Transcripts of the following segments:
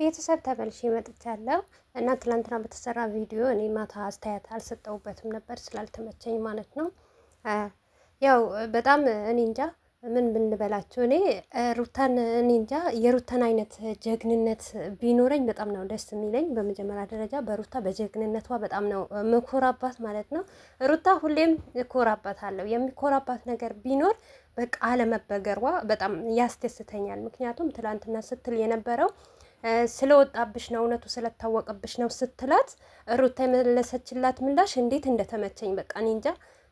ቤተሰብ ተመልሼ መጥቻለሁ እና ትላንትና በተሰራ ቪዲዮ እኔ ማታ አስተያየት አልሰጠሁበትም ነበር ስላልተመቸኝ ማለት ነው። ያው በጣም እኔ እንጃ ምን ብንበላችሁ እኔ ሩታን እኔ እንጃ የሩታን አይነት ጀግንነት ቢኖረኝ በጣም ነው ደስ የሚለኝ። በመጀመሪያ ደረጃ በሩታ በጀግንነቷ በጣም ነው ምኮራባት ማለት ነው። ሩታ ሁሌም እኮራባታለሁ። የሚኮራባት ነገር ቢኖር በቃ አለመበገሯ በጣም ያስደስተኛል። ምክንያቱም ትላንትና ስትል የነበረው ስለወጣብሽ ነው እውነቱ ስለታወቀብሽ ነው ስትላት ሩታ የመለሰችላት ምላሽ እንዴት እንደተመቸኝ በቃ እኔ እንጃ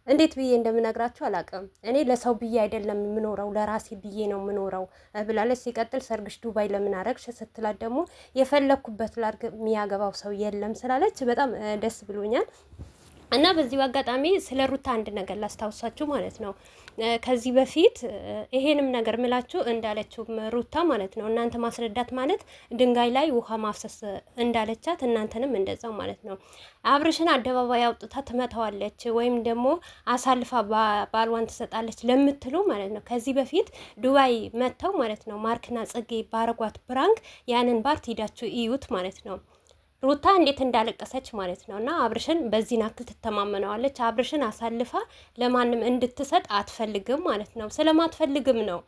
እንዴት ብዬ እንደምነግራችሁ አላውቅም። እኔ ለሰው ብዬ አይደለም የምኖረው ለራሴ ብዬ ነው የምኖረው ብላለች። ሲቀጥል ሰርግሽ ዱባይ ለምን አረግሽ ስትላት ደግሞ የፈለኩበት ላርግ የሚያገባው ሰው የለም ስላለች በጣም ደስ ብሎኛል። እና በዚሁ አጋጣሚ ስለ ሩታ አንድ ነገር ላስታውሳችሁ ማለት ነው። ከዚህ በፊት ይሄንም ነገር ምላችሁ እንዳለችው ሩታ ማለት ነው። እናንተ ማስረዳት ማለት ድንጋይ ላይ ውሃ ማፍሰስ እንዳለቻት እናንተንም እንደዛው ማለት ነው። አብርሽን አደባባይ አውጥታ ትመታዋለች ወይም ደግሞ አሳልፋ ባልዋን ትሰጣለች ለምትሉ ማለት ነው። ከዚህ በፊት ዱባይ መጥተው ማለት ነው ማርክና ጽጌ ባረጓት ብራንክ ያንን ባርት ሂዳችሁ እዩት ማለት ነው። ሩታ እንዴት እንዳለቀሰች ማለት ነው። እና አብርሽን በዚህ ናክል ትተማመነዋለች። አብርሽን አሳልፋ ለማንም እንድትሰጥ አትፈልግም ማለት ነው። ስለማትፈልግም ነው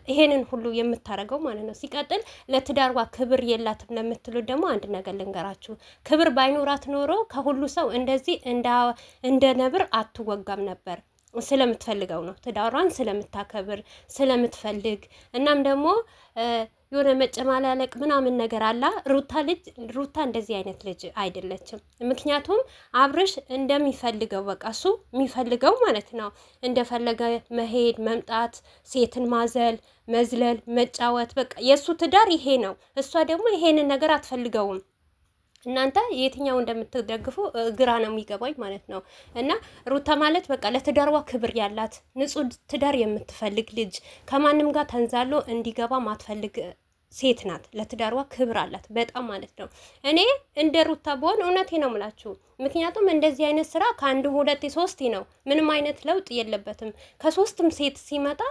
ይሄንን ሁሉ የምታረገው ማለት ነው። ሲቀጥል ለትዳርዋ ክብር የላትም ለምትሉ ደግሞ አንድ ነገር ልንገራችሁ። ክብር ባይኖራት ኖሮ ከሁሉ ሰው እንደዚህ እንደ ነብር አትወጋም ነበር። ስለምትፈልገው ነው። ትዳሯን ስለምታከብር ስለምትፈልግ እናም ደግሞ የሆነ መጨማላለቅ ምናምን ነገር አላ ሩታ እንደዚህ አይነት ልጅ አይደለችም። ምክንያቱም አብርሽ እንደሚፈልገው በቃ እሱ የሚፈልገው ማለት ነው እንደፈለገ መሄድ መምጣት፣ ሴትን ማዘል፣ መዝለል፣ መጫወት በቃ የእሱ ትዳር ይሄ ነው። እሷ ደግሞ ይሄንን ነገር አትፈልገውም። እናንተ የትኛው እንደምትደግፉ ግራ ነው የሚገባኝ ማለት ነው። እና ሩታ ማለት በቃ ለትዳርዋ ክብር ያላት ንጹህ ትዳር የምትፈልግ ልጅ ከማንም ጋር ተንዛሎ እንዲገባ ማትፈልግ ሴት ናት። ለትዳርዋ ክብር አላት በጣም ማለት ነው። እኔ እንደ ሩታ በሆን እውነቴ ነው የምላችሁ። ምክንያቱም እንደዚህ አይነት ስራ ከአንድ ሁለቴ ሶስቴ ነው፣ ምንም አይነት ለውጥ የለበትም። ከሶስትም ሴት ሲመጣ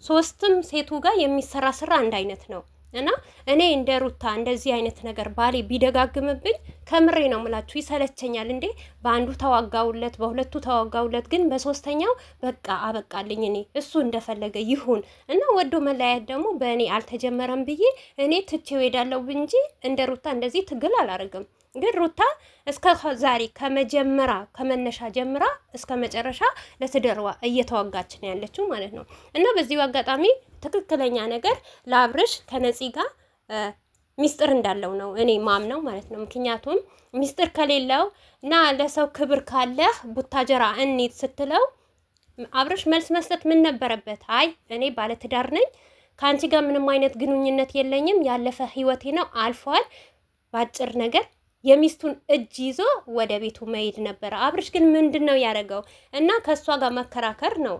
ሶስትም ሴቱ ጋር የሚሰራ ስራ አንድ አይነት ነው። እና እኔ እንደ ሩታ እንደዚህ አይነት ነገር ባሌ ቢደጋግምብኝ ከምሬ ነው ምላችሁ ይሰለቸኛል። እንዴ በአንዱ ተዋጋውለት፣ በሁለቱ ተዋጋውለት፣ ግን በሶስተኛው በቃ አበቃልኝ። እኔ እሱ እንደፈለገ ይሁን እና ወዶ መለያየት ደግሞ በእኔ አልተጀመረም ብዬ እኔ ትቼው ሄዳለሁ እንጂ እንደ ሩታ እንደዚህ ትግል አላደርግም። ግን ሩታ እስከ ዛሬ ከመነሻ ጀምራ እስከ መጨረሻ ለትዳርዋ እየተዋጋች ነው ያለችው ማለት ነው። እና በዚሁ አጋጣሚ ትክክለኛ ነገር ለአብርሽ ከነፂ ጋር ሚስጥር እንዳለው ነው እኔ ማምነው ማለት ነው። ምክንያቱም ሚስጥር ከሌለው እና ለሰው ክብር ካለህ ቡታጀራ እንሂድ ስትለው አብርሽ መልስ መስጠት ምን ነበረበት? አይ እኔ ባለትዳር ነኝ፣ ከአንቺ ጋር ምንም አይነት ግንኙነት የለኝም፣ ያለፈ ህይወቴ ነው አልፏል፣ ባጭር ነገር የሚስቱን እጅ ይዞ ወደ ቤቱ መሄድ ነበረ። አብርሽ ግን ምንድን ነው ያደረገው? እና ከእሷ ጋር መከራከር ነው።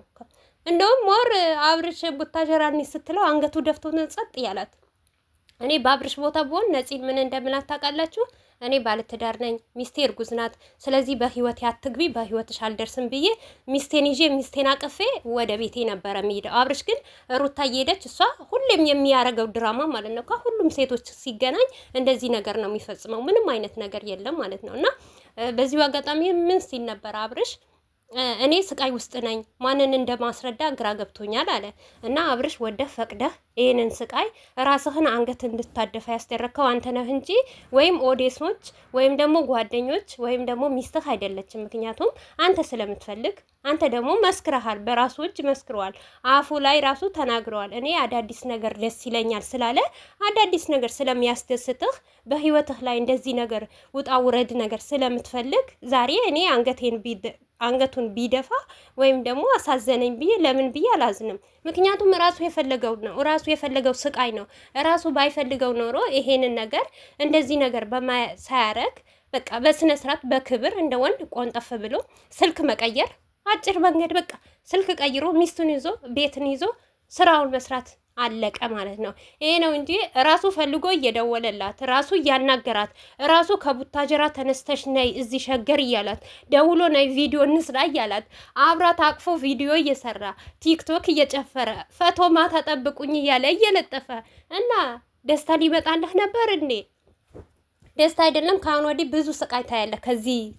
እንደውም ሞር አብርሽ ቡታጀራኒ ስትለው አንገቱ ደፍቶ ጸጥ ያላት። እኔ በአብርሽ ቦታ ብሆን ነፂን ምን እንደምላት ታውቃላችሁ? እኔ ባለትዳር ነኝ፣ ሚስቴ እርጉዝ ናት፣ ስለዚህ በህይወት አትግቢ፣ በህይወትሽ አልደርስም ብዬ ሚስቴን ይዤ ሚስቴን አቅፌ ወደ ቤቴ ነበረ የሚሄደው። አብርሽ ግን ሩታ እየሄደች እሷ ሁሌም የሚያረገው ድራማ ማለት ነው። ከሁሉም ሴቶች ሲገናኝ እንደዚህ ነገር ነው የሚፈጽመው። ምንም አይነት ነገር የለም ማለት ነው። እና በዚሁ አጋጣሚ ምን ሲል ነበር አብርሽ? እኔ ስቃይ ውስጥ ነኝ፣ ማንን እንደማስረዳ ግራ ገብቶኛል አለ። እና አብርሽ ወደህ ፈቅደህ ይህንን ስቃይ ራስህን አንገት እንድታደፋ ያስደረግከው አንተ ነህ እንጂ ወይም ኦዴሶች ወይም ደግሞ ጓደኞች ወይም ደግሞ ሚስትህ አይደለችም። ምክንያቱም አንተ ስለምትፈልግ አንተ ደግሞ መስክረሃል፣ በራሱ እጅ መስክረዋል፣ አፉ ላይ ራሱ ተናግረዋል። እኔ አዳዲስ ነገር ደስ ይለኛል ስላለ አዳዲስ ነገር ስለሚያስደስትህ በህይወትህ ላይ እንደዚህ ነገር ውጣ ውረድ ነገር ስለምትፈልግ ዛሬ እኔ አንገቱን ቢደፋ ወይም ደግሞ አሳዘነኝ ብዬ ለምን ብዬ አላዝንም። ምክንያቱም ራሱ የፈለገው ነው፣ ራሱ የፈለገው ስቃይ ነው። ራሱ ባይፈልገው ኖሮ ይሄንን ነገር እንደዚህ ነገር ሳያረግ በቃ በስነ ስርዓት በክብር እንደ ወንድ ቆንጠፍ ብሎ ስልክ መቀየር አጭር መንገድ በቃ ስልክ ቀይሮ ሚስቱን ይዞ ቤትን ይዞ ስራውን መስራት አለቀ ማለት ነው። ይሄ ነው እንጂ ራሱ ፈልጎ እየደወለላት ራሱ እያናገራት ራሱ ከቡታጀራ ተነስተሽ ነይ እዚህ ሸገር እያላት ደውሎ ነይ ቪዲዮ እንስራ እያላት አብራት አቅፎ ቪዲዮ እየሰራ ቲክቶክ እየጨፈረ ፈቶ ማታ ጠብቁኝ እያለ እየለጠፈ እና ደስታ ሊመጣልህ ነበር እንዴ? ደስታ አይደለም። ከአሁን ወዲህ ብዙ ስቃይ ታያለህ፣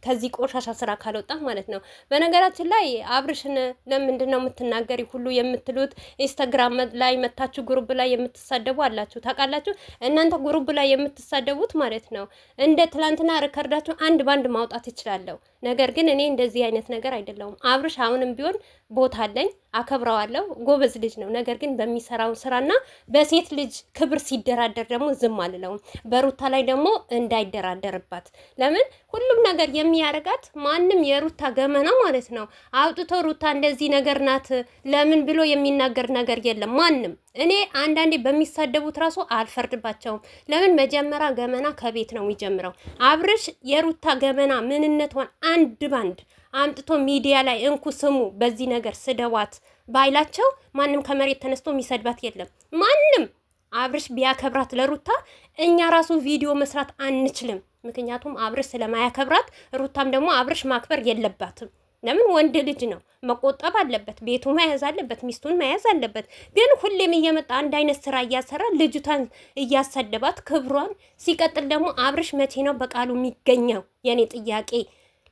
ከዚህ ቆሻሻ ስራ ካልወጣ ማለት ነው። በነገራችን ላይ አብርሽን ለምንድን ነው የምትናገሪ ሁሉ የምትሉት ኢንስታግራም ላይ መታችሁ ግሩፕ ላይ የምትሳደቡ አላችሁ፣ ታውቃላችሁ። እናንተ ግሩፕ ላይ የምትሳደቡት ማለት ነው እንደ ትላንትና ሪከርዳችሁ አንድ ባንድ ማውጣት ይችላለሁ። ነገር ግን እኔ እንደዚህ አይነት ነገር አይደለሁም። አብርሽ አሁንም ቢሆን ቦታ አለኝ፣ አከብረዋለሁ፣ ጎበዝ ልጅ ነው። ነገር ግን በሚሰራው ስራና በሴት ልጅ ክብር ሲደራደር ደግሞ ዝም አልለውም። በሩታ ላይ ደግሞ እንዳይደራደርባት። ለምን ሁሉም ነገር የሚያደርጋት ማንም የሩታ ገመና ማለት ነው አውጥቶ ሩታ እንደዚህ ነገር ናት ለምን ብሎ የሚናገር ነገር የለም ማንም። እኔ አንዳንዴ በሚሳደቡት ራሱ አልፈርድባቸውም። ለምን መጀመሪያ ገመና ከቤት ነው የሚጀምረው። አብርሽ የሩታ ገመና ምንነቷን አንድ ባንድ አምጥቶ ሚዲያ ላይ እንኩ ስሙ በዚህ ነገር ስደዋት ባይላቸው ማንም ከመሬት ተነስቶ የሚሰድባት የለም ማንም። አብርሽ ቢያከብራት ለሩታ እኛ ራሱ ቪዲዮ መስራት አንችልም። ምክንያቱም አብርሽ ስለማያከብራት፣ ሩታም ደግሞ አብርሽ ማክበር የለባትም። ለምን ወንድ ልጅ ነው፣ መቆጠብ አለበት፣ ቤቱ መያዝ አለበት፣ ሚስቱን መያዝ አለበት። ግን ሁሌም እየመጣ አንድ አይነት ስራ እያሰራ ልጅቷን እያሰደባት ክብሯን። ሲቀጥል ደግሞ አብርሽ መቼ ነው በቃሉ የሚገኘው? የኔ ጥያቄ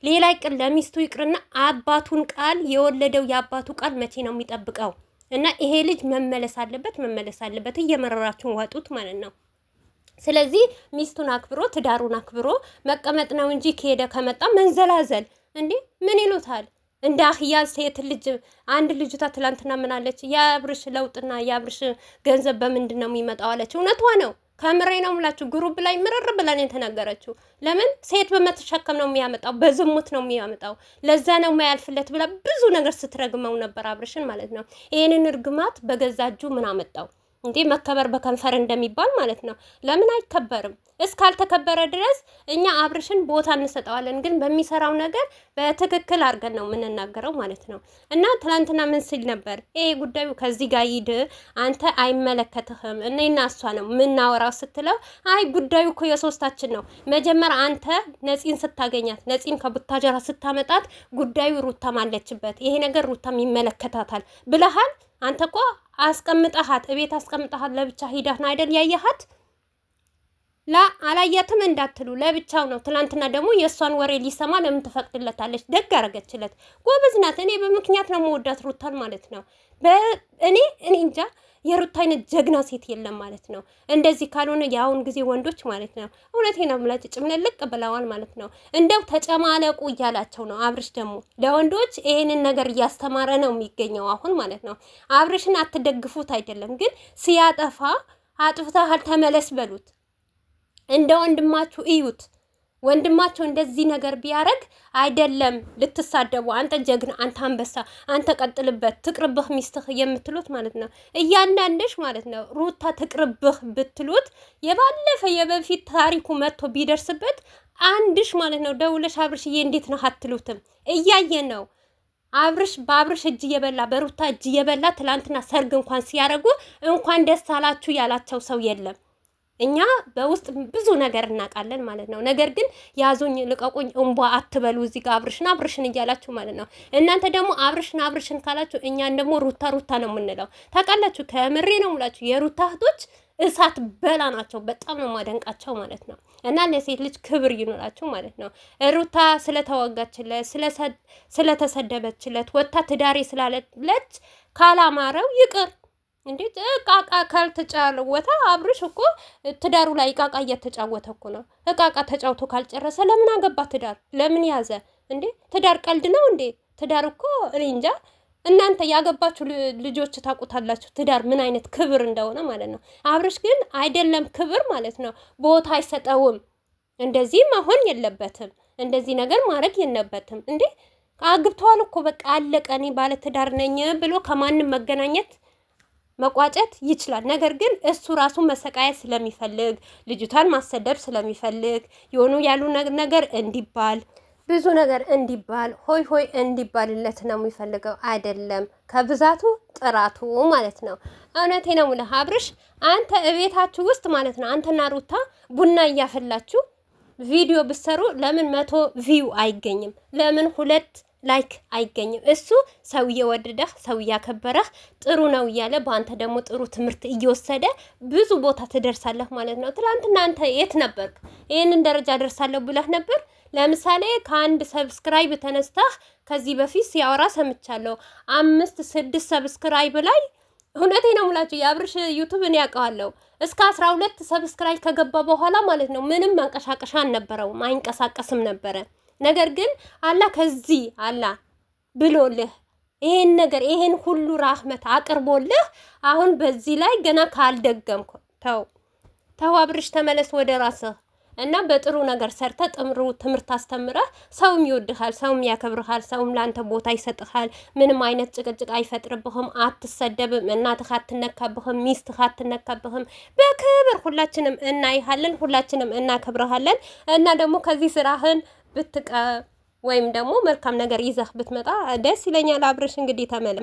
ሌላ ይቅር፣ ለሚስቱ ይቅርና አባቱን ቃል የወለደው የአባቱ ቃል መቼ ነው የሚጠብቀው? እና ይሄ ልጅ መመለስ አለበት። እየመረራችሁን ዋጡት ማለት ነው። ስለዚህ ሚስቱን አክብሮ ትዳሩን አክብሮ መቀመጥ ነው እንጂ ከሄደ ከመጣ መንዘላዘል እንዴ ምን ይሉታል? እንደ አህያ ሴት ልጅ አንድ ልጅቷ ትላንትና ምን አለች? የአብርሽ ለውጥና የአብርሽ ገንዘብ በምንድን ነው የሚመጣው አለች። እውነቷ ነው። ከምሬ ነው የምላችሁ። ግሩፕ ላይ ምርር ብለን የተናገረችው ለምን ሴት በመተሸከም ነው የሚያመጣው፣ በዝሙት ነው የሚያመጣው፣ ለዛ ነው የማያልፍለት ብላ ብዙ ነገር ስትረግመው ነበር አብርሽን ማለት ነው። ይሄንን እርግማት በገዛ እጁ ምን አመጣው እንዴ? መከበር በከንፈር እንደሚባል ማለት ነው። ለምን አይከበርም? እስካልተከበረ ድረስ እኛ አብርሽን ቦታ እንሰጠዋለን፣ ግን በሚሰራው ነገር በትክክል አድርገን ነው የምንናገረው ማለት ነው። እና ትናንትና ምን ሲል ነበር? ይሄ ጉዳዩ ከዚህ ጋር ሂድ፣ አንተ አይመለከትህም፣ እኔና እሷ ነው የምናወራው ስትለው፣ አይ ጉዳዩ እኮ የሶስታችን ነው። መጀመሪያ አንተ ነፂን ስታገኛት፣ ነፂን ከቡታጀራ ስታመጣት ጉዳዩ ሩታም አለችበት፣ ይሄ ነገር ሩታም ይመለከታታል ብለሃል። አንተ እኮ አስቀምጠሃት፣ እቤት አስቀምጠሃት፣ ለብቻ ሂዳት ነው አይደል ያየሃት? አላያትም እንዳትሉ ለብቻው ነው። ትናንትና ደግሞ የእሷን ወሬ ሊሰማ ለምን ትፈቅድለታለች? ደግ አረገችለት። ጎበዝ ናት። እኔ በምክንያት ነው መወዳት ሩታን ማለት ነው። እኔ እንጃ የሩታ አይነት ጀግና ሴት የለም ማለት ነው። እንደዚህ ካልሆነ የአሁን ጊዜ ወንዶች ማለት ነው እውነቴ ነው የምላቸው ጭምልልቅ ብለዋል ማለት ነው። እንደው ተጨማለቁ እያላቸው ነው። አብርሽ ደግሞ ለወንዶች ይሄንን ነገር እያስተማረ ነው የሚገኘው አሁን ማለት ነው። አብርሽን አትደግፉት አይደለም፣ ግን ሲያጠፋ አጥፍተሃል ተመለስ በሉት። እንደ ወንድማችሁ እዩት። ወንድማቸው እንደዚህ ነገር ቢያረግ አይደለም ልትሳደቡ፣ አንተ ጀግና፣ አንተ አንበሳ፣ አንተ ቀጥልበት፣ ትቅርብህ ሚስትህ የምትሉት ማለት ነው። እያንዳንድሽ ማለት ነው ሩታ ትቅርብህ ብትሉት የባለፈ የበፊት ታሪኩ መጥቶ ቢደርስበት አንድሽ ማለት ነው ደውለሽ አብርሽዬ እንዴት ነው አትሉትም? እያየ ነው አብርሽ በአብርሽ እጅ እየበላ በሩታ እጅ እየበላ ትላንትና ሰርግ እንኳን ሲያረጉ እንኳን ደስ አላችሁ ያላቸው ሰው የለም። እኛ በውስጥ ብዙ ነገር እናውቃለን ማለት ነው። ነገር ግን ያዙኝ ልቀቁኝ እንቧ አትበሉ። እዚህ ጋር አብርሽን እያላችሁ ማለት ነው። እናንተ ደግሞ አብርሽን ካላችሁ እኛን ደግሞ ሩታ ነው የምንለው። ታውቃላችሁ፣ ከምሬ ነው የምላችሁ የሩታ እህቶች እሳት በላ ናቸው። በጣም ነው ማደንቃቸው ማለት ነው። እና ለሴት ልጅ ክብር ይኖራችሁ ማለት ነው። ሩታ ስለተወጋችለት፣ ስለተሰደበችለት፣ ወታ ትዳሬ ስላለች ካላማረው ይቅር እንዴት እቃቃ ካልተጫወተ አብርሽ እኮ ትዳሩ ላይ እቃቃ እየተጫወተ እኮ ነው። እቃቃ ተጫውቶ ካልጨረሰ ለምን አገባ? ትዳር ለምን ያዘ እንዴ? ትዳር ቀልድ ነው እንዴ? ትዳር እኮ እኔ እንጃ። እናንተ ያገባችሁ ልጆች ታውቁታላችሁ ትዳር ምን አይነት ክብር እንደሆነ ማለት ነው። አብርሽ ግን አይደለም ክብር ማለት ነው ቦታ አይሰጠውም። እንደዚህ መሆን የለበትም። እንደዚህ ነገር ማድረግ የለበትም እንዴ። አግብተዋል እኮ በቃ አለቀ። እኔ ባለ ትዳር ነኝ ብሎ ከማንም መገናኘት መቋጨት ይችላል። ነገር ግን እሱ ራሱ መሰቃየት ስለሚፈልግ ልጅቷን ማሰደብ ስለሚፈልግ የሆኑ ያሉ ነገር እንዲባል ብዙ ነገር እንዲባል ሆይ እንዲባልለት ነው የሚፈልገው። አይደለም ከብዛቱ ጥራቱ ማለት ነው። እውነቴ ነው ሙላ አብርሽ፣ አንተ እቤታችሁ ውስጥ ማለት ነው አንተና ሩታ ቡና እያፈላችሁ ቪዲዮ ብሰሩ ለምን 100 ቪው አይገኝም? ለምን 2 ላይክ አይገኝም። እሱ ሰው እየወደደህ ሰው እያከበረህ ጥሩ ነው እያለ በአንተ ደግሞ ጥሩ ትምህርት እየወሰደ ብዙ ቦታ ትደርሳለህ ማለት ነው። ትናንትና አንተ የት ነበርክ? ይህንን ደረጃ ደርሳለሁ ብለህ ነበር? ለምሳሌ ከአንድ ሰብስክራይብ ተነስተህ ከዚህ በፊት ሲያወራ ሰምቻለሁ 5-6 ሰብስክራይብ ላይ እውነቴ ነው የምላችሁ የአብርሽ ዩቱብ እኔ ያውቀዋለሁ እስከ 12 ሰብስክራይብ ከገባ በኋላ ማለት ነው ምንም መንቀሳቀሻ አልነበረውም፣ አይንቀሳቀስም ነበረ። ነገር ግን አላህ ከዚህ አላህ ብሎልህ ይሄን ነገር ይሄን ሁሉ ራህመት አቅርቦልህ አሁን በዚህ ላይ ገና ካልደገምኩ ተው አብርሽ ተመለስ ወደ ራስህ እና በጥሩ ነገር ሰርተ ጥሩ ትምህርት አስተምረህ ሰውም ይወድሃል፣ ሰውም ያከብርሃል፣ ሰውም ላንተ ቦታ ይሰጥሃል። ምንም አይነት ጭቅጭቅ አይፈጥርብህም፣ አትሰደብም፣ እናትህ አትነካብህም፣ ሚስትህ አትነካብህም። በክብር ሁላችንም እናይሃለን፣ ሁላችንም እናከብረሃለን። እና ደግሞ ከዚህ ስራህን ወይም ደግሞ መልካም ነገር ይዘህ ብትመጣ ደስ ይለኛል። አብርሽ እንግዲህ ተመለ